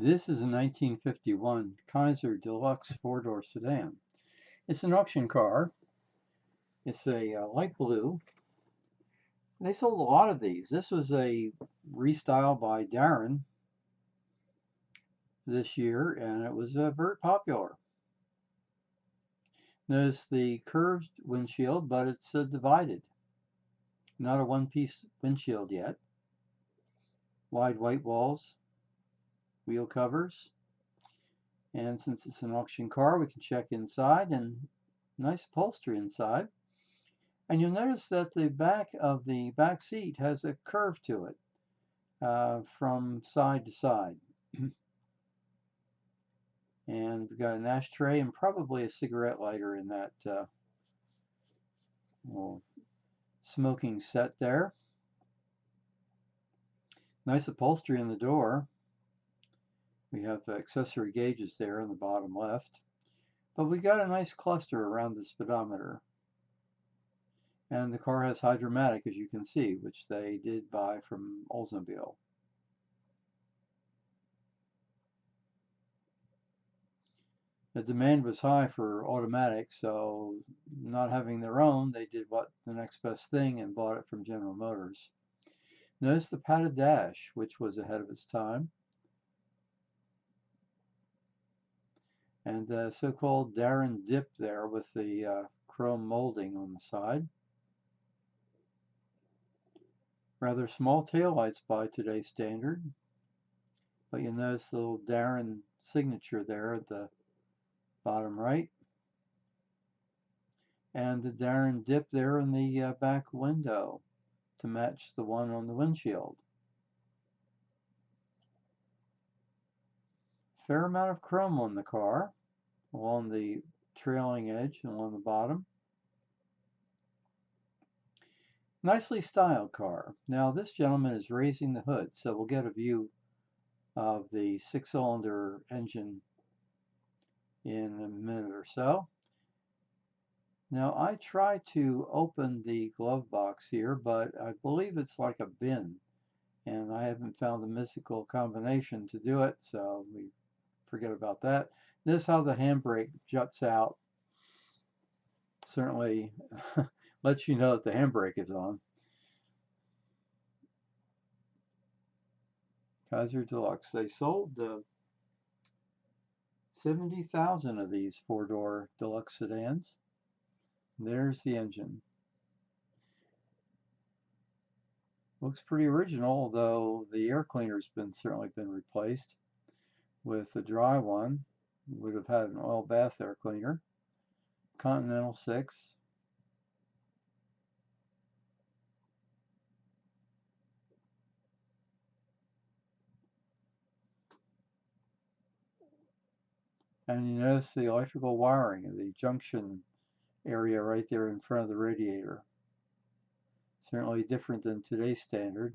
This is a 1951 Kaiser Deluxe four-door sedan. It's an auction car. It's a light blue. They sold a lot of these. This was a restyle by Darrin this year, and it was very popular. Notice the curved windshield, but it's divided. Not a one-piece windshield yet. Wide white walls, wheel covers. And since it's an auction car, we can check inside, and nice upholstery inside. And you'll notice that the back of the back seat has a curve to it from side to side. And we've got an ashtray and probably a cigarette lighter in that little smoking set there. Nice upholstery in the door. We have accessory gauges there in the bottom left. But we got a nice cluster around the speedometer. And the car has Hydromatic, as you can see, which they did buy from Oldsmobile. The demand was high for automatic, so not having their own, they did what the next best thing and bought it from General Motors. Notice the padded dash, which was ahead of its time. And the so-called Darrin Dip there with the chrome molding on the side. Rather small taillights by today's standard, but you'll notice the little Darrin signature there at the bottom right, and the Darrin Dip there in the back window to match the one on the windshield. Fair amount of chrome on the car along the trailing edge and along the bottom. Nicely styled car. Now this gentleman is raising the hood, so we'll get a view of the six-cylinder engine in a minute or so. Now I tried to open the glove box here, but I believe it's like a bin, and I haven't found the mystical combination to do it, so we forget about that. This is how the handbrake juts out. Certainly lets you know that the handbrake is on. Kaiser Deluxe. They sold 70,000 of these four-door deluxe sedans. There's the engine. Looks pretty original, although the air cleaner's certainly been replaced with a dry one. Would have had an oil bath air cleaner. Continental 6. And you notice the electrical wiring of the junction area right there in front of the radiator. Certainly different than today's standard.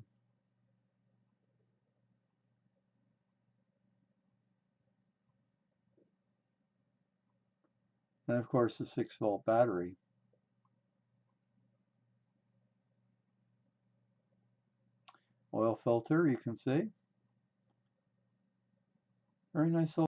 And of course the 6-volt battery. Oil filter, you can see. Very nice little